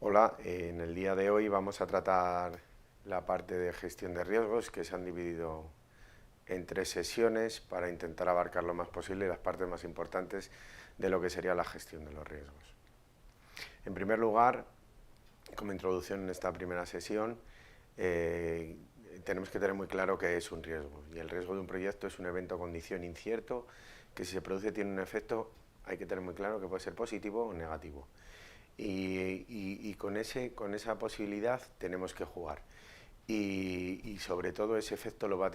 Hola, en el día de hoy vamos a tratar la parte de gestión de riesgos que se han dividido en 3 sesiones para intentar abarcar lo más posible las partes más importantes de lo que sería la gestión de los riesgos. En primer lugar, como introducción en esta primera sesión, tenemos que tener muy claro qué es un riesgo. Y el riesgo de un proyecto es un evento o condición incierto que si se produce tiene un efecto, hay que tener muy claro que puede ser positivo o negativo. Y con esa posibilidad tenemos que jugar. Y sobre todo ese efecto va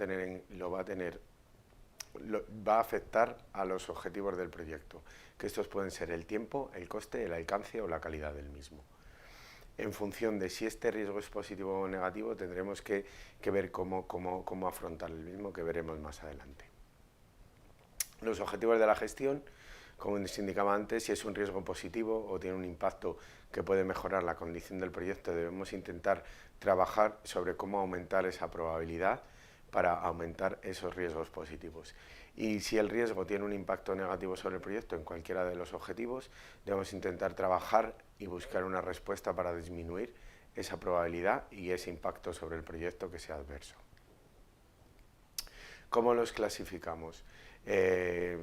a afectar a los objetivos del proyecto, que estos pueden ser el tiempo, el coste, el alcance o la calidad del mismo. En función de si este riesgo es positivo o negativo, tendremos que ver cómo afrontar el mismo, que veremos más adelante. Los objetivos de la gestión, como les indicaba antes, si es un riesgo positivo o tiene un impacto que puede mejorar la condición del proyecto, debemos intentar trabajar sobre cómo aumentar esa probabilidad para aumentar esos riesgos positivos. Y si el riesgo tiene un impacto negativo sobre el proyecto en cualquiera de los objetivos, debemos intentar trabajar y buscar una respuesta para disminuir esa probabilidad y ese impacto sobre el proyecto que sea adverso. ¿Cómo los clasificamos? Es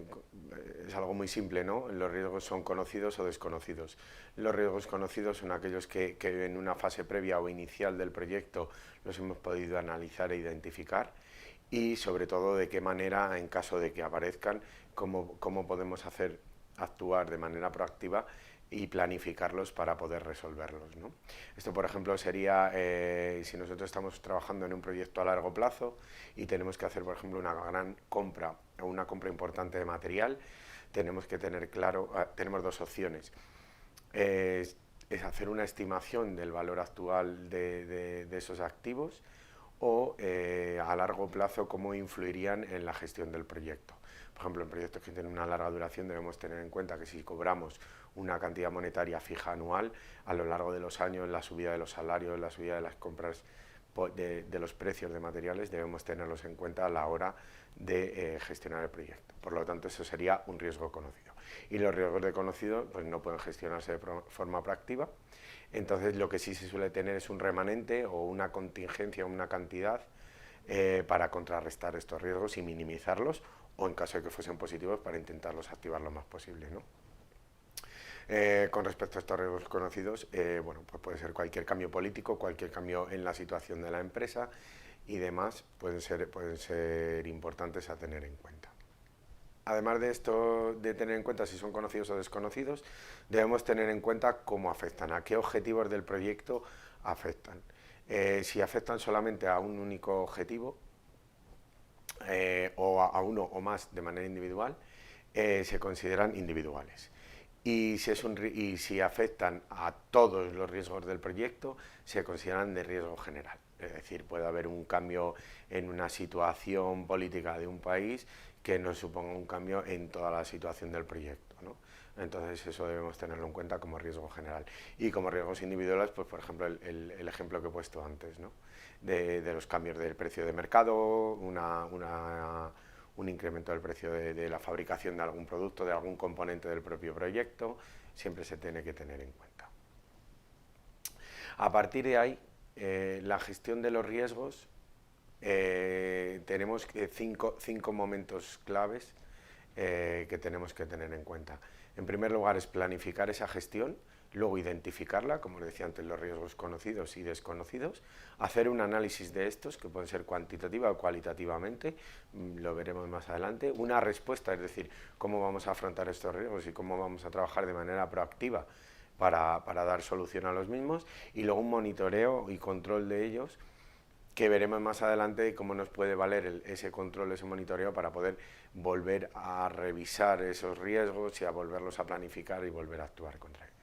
algo muy simple, ¿no? Los riesgos son conocidos o desconocidos. Los riesgos conocidos son aquellos que en una fase previa o inicial del proyecto los hemos podido analizar e identificar, y sobre todo de qué manera, en caso de que aparezcan, cómo podemos actuar de manera proactiva y planificarlos para poder resolverlos, ¿no? Esto, por ejemplo, sería si nosotros estamos trabajando en un proyecto a largo plazo y tenemos que hacer, por ejemplo, una gran compra o una compra importante de material, tenemos que tener claro, tenemos dos opciones. Es hacer una estimación del valor actual de esos activos, o a largo plazo cómo influirían en la gestión del proyecto. Por ejemplo, en proyectos que tienen una larga duración debemos tener en cuenta que si cobramos una cantidad monetaria fija anual, a lo largo de los años la subida de los salarios, la subida de las compras de los precios de materiales debemos tenerlos en cuenta a la hora de gestionar el proyecto. Por lo tanto, eso sería un riesgo conocido. Y los riesgos desconocidos pues, no pueden gestionarse de forma proactiva. Entonces, lo que sí se suele tener es un remanente o una contingencia, una cantidad para contrarrestar estos riesgos y minimizarlos, o en caso de que fuesen positivos, para intentarlos activar lo más posible, ¿no? Con respecto a estos riesgos conocidos, bueno, pues puede ser cualquier cambio político, cualquier cambio en la situación de la empresa y demás pueden ser importantes a tener en cuenta. Además de esto, de tener en cuenta si son conocidos o desconocidos, debemos tener en cuenta cómo afectan, a qué objetivos del proyecto afectan. Si afectan solamente a un único objetivo o a uno o más de manera individual, se consideran individuales. Y si afectan a todos los riesgos del proyecto, se consideran de riesgo general. Es decir, puede haber un cambio en una situación política de un país que nos suponga un cambio en toda la situación del proyecto, ¿no? Entonces eso debemos tenerlo en cuenta como riesgo general. Y como riesgos individuales, pues por ejemplo el ejemplo que he puesto antes, ¿no? De los cambios del precio de mercado, un incremento del precio de la fabricación de algún producto, de algún componente del propio proyecto, siempre se tiene que tener en cuenta. A partir de ahí, la gestión de los riesgos, tenemos cinco momentos claves que tenemos que tener en cuenta. En primer lugar es planificar esa gestión, luego identificarla, como les decía antes, los riesgos conocidos y desconocidos, hacer un análisis de estos, que pueden ser cuantitativa o cualitativamente, lo veremos más adelante, una respuesta, es decir, cómo vamos a afrontar estos riesgos y cómo vamos a trabajar de manera proactiva para dar solución a los mismos, y luego un monitoreo y control de ellos, que veremos más adelante cómo nos puede valer ese control, ese monitoreo para poder volver a revisar esos riesgos y a volverlos a planificar y volver a actuar contra ellos.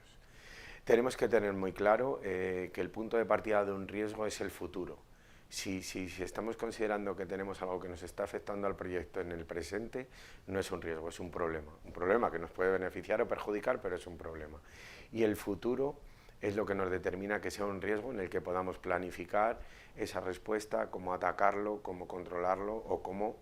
Tenemos que tener muy claro que el punto de partida de un riesgo es el futuro. Si estamos considerando que tenemos algo que nos está afectando al proyecto en el presente, no es un riesgo, es un problema que nos puede beneficiar o perjudicar, pero es un problema. Y el futuro es lo que nos determina que sea un riesgo en el que podamos planificar esa respuesta, cómo atacarlo, cómo controlarlo o cómo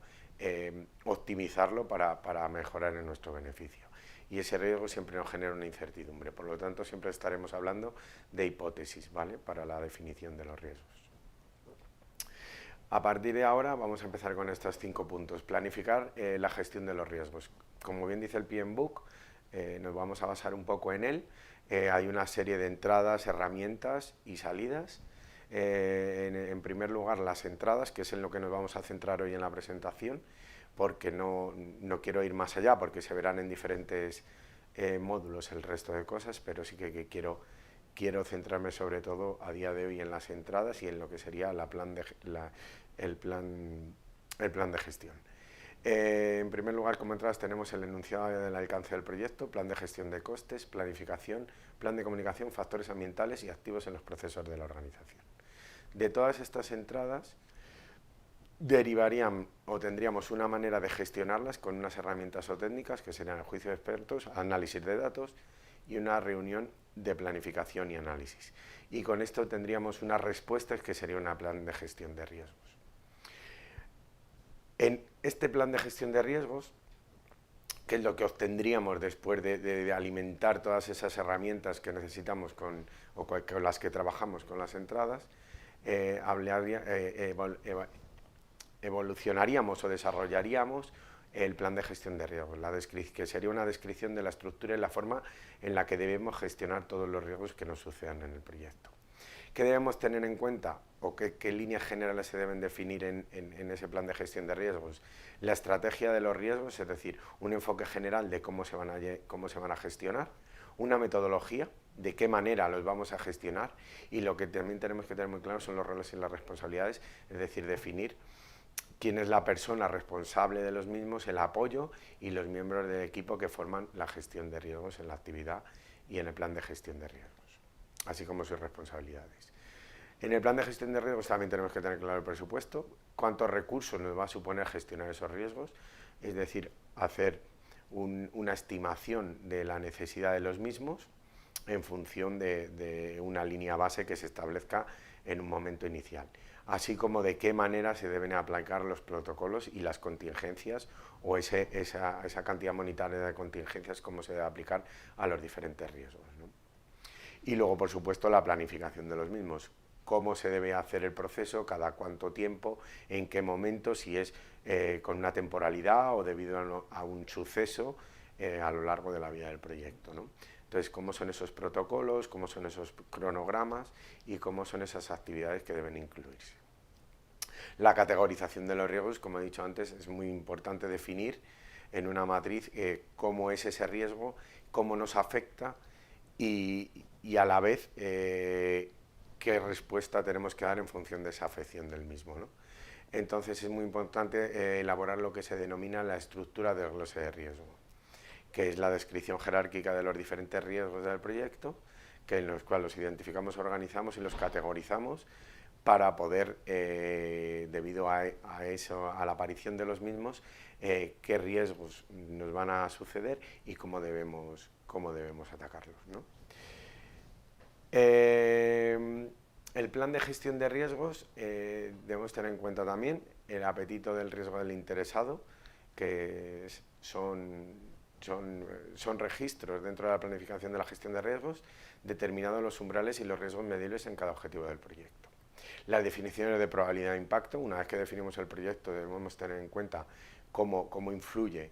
optimizarlo para mejorar en nuestro beneficio. Y ese riesgo siempre nos genera una incertidumbre, por lo tanto siempre estaremos hablando de hipótesis, ¿vale?, para la definición de los riesgos. A partir de ahora vamos a empezar con estos 5 puntos. Planificar la gestión de los riesgos. Como bien dice el PMBOK, nos vamos a basar un poco en él. Hay una serie de entradas, herramientas y salidas. En primer lugar, las entradas, que es en lo que nos vamos a centrar hoy en la presentación, porque no quiero ir más allá, porque se verán en diferentes módulos el resto de cosas, pero sí que quiero centrarme sobre todo a día de hoy en las entradas y en lo que sería el plan de gestión. En primer lugar, como entradas tenemos el enunciado del alcance del proyecto, plan de gestión de costes, planificación, plan de comunicación, factores ambientales y activos en los procesos de la organización. De todas estas entradas derivarían o tendríamos una manera de gestionarlas con unas herramientas o técnicas que serían el juicio de expertos, análisis de datos y una reunión de planificación y análisis. Y con esto tendríamos unas respuestas que sería un plan de gestión de riesgos. En este plan de gestión de riesgos, que es lo que obtendríamos después de alimentar todas esas herramientas que necesitamos con las que trabajamos con las entradas, evolucionaríamos o desarrollaríamos el plan de gestión de riesgos, que sería una descripción de la estructura y la forma en la que debemos gestionar todos los riesgos que nos sucedan en el proyecto. ¿Qué debemos tener en cuenta o qué líneas generales se deben definir en ese plan de gestión de riesgos? La estrategia de los riesgos, es decir, un enfoque general de cómo se van a gestionar, una metodología de qué manera los vamos a gestionar, y lo que también tenemos que tener muy claro son los roles y las responsabilidades, es decir, definir quién es la persona responsable de los mismos, el apoyo y los miembros del equipo que forman la gestión de riesgos en la actividad y en el plan de gestión de riesgos, así como sus responsabilidades. En el plan de gestión de riesgos también tenemos que tener claro el presupuesto, cuántos recursos nos va a suponer gestionar esos riesgos, es decir, hacer una estimación de la necesidad de los mismos en función de una línea base que se establezca en un momento inicial, así como de qué manera se deben aplicar los protocolos y las contingencias o esa cantidad monetaria de contingencias, cómo se debe aplicar a los diferentes riesgos, ¿no? Y luego, por supuesto, la planificación de los mismos, cómo se debe hacer el proceso, cada cuánto tiempo, en qué momento, si es con una temporalidad o debido a un suceso a lo largo de la vida del proyecto, ¿no? Entonces, cómo son esos protocolos, cómo son esos cronogramas y cómo son esas actividades que deben incluirse. La categorización de los riesgos, como he dicho antes, es muy importante definir en una matriz cómo es ese riesgo, cómo nos afecta y a la vez qué respuesta tenemos que dar en función de esa afección del mismo, ¿no? Entonces es muy importante elaborar lo que se denomina la estructura del glose de riesgo, que es la descripción jerárquica de los diferentes riesgos del proyecto, en los cuales los identificamos, organizamos y los categorizamos para poder, debido a eso, a la aparición de los mismos, qué riesgos nos van a suceder y cómo debemos atacarlos, ¿no? El plan de gestión de riesgos debemos tener en cuenta también el apetito del riesgo del interesado, que son registros dentro de la planificación de la gestión de riesgos, determinados los umbrales y los riesgos medibles en cada objetivo del proyecto. Las definiciones de probabilidad de impacto, una vez que definimos el proyecto debemos tener en cuenta cómo influyen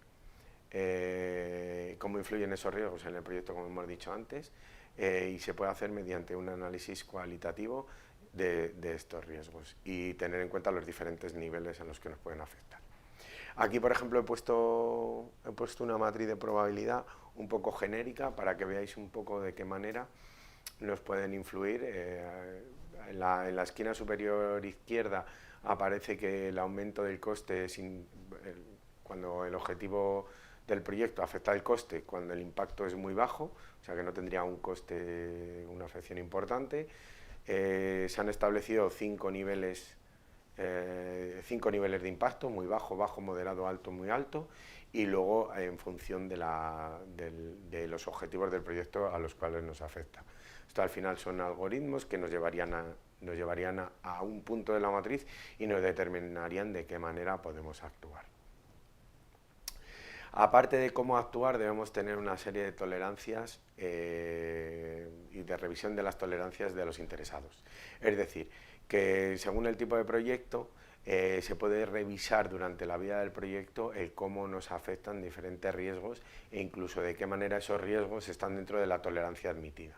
esos riesgos en el proyecto, como hemos dicho antes, y se puede hacer mediante un análisis cualitativo de estos riesgos y tener en cuenta los diferentes niveles en los que nos pueden afectar. Aquí, por ejemplo, he puesto una matriz de probabilidad un poco genérica para que veáis un poco de qué manera nos pueden influir. En la esquina superior izquierda aparece que el aumento del coste es cuando el objetivo del proyecto afecta el coste, cuando el impacto es muy bajo, o sea que no tendría un coste, una afección importante. Se han establecido 5 niveles de impacto, muy bajo, bajo, moderado, alto, muy alto, y luego en función de los objetivos del proyecto a los cuales nos afecta. Esto al final son algoritmos que nos llevarían a un punto de la matriz y nos determinarían de qué manera podemos actuar. Aparte de cómo actuar, debemos tener una serie de tolerancias y de revisión de las tolerancias de los interesados. Es decir, que según el tipo de proyecto, se puede revisar durante la vida del proyecto el cómo nos afectan diferentes riesgos e incluso de qué manera esos riesgos están dentro de la tolerancia admitida.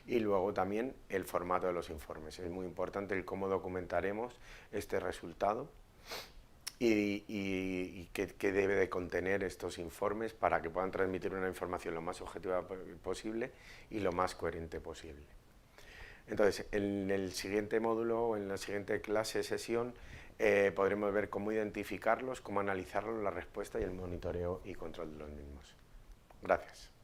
Y luego también el formato de los informes. Es muy importante el cómo documentaremos este resultado y qué debe de contener estos informes para que puedan transmitir una información lo más objetiva posible y lo más coherente posible. Entonces, en el siguiente módulo o en la siguiente clase, sesión, podremos ver cómo identificarlos, cómo analizarlos, la respuesta y el monitoreo y control de los mismos. Gracias.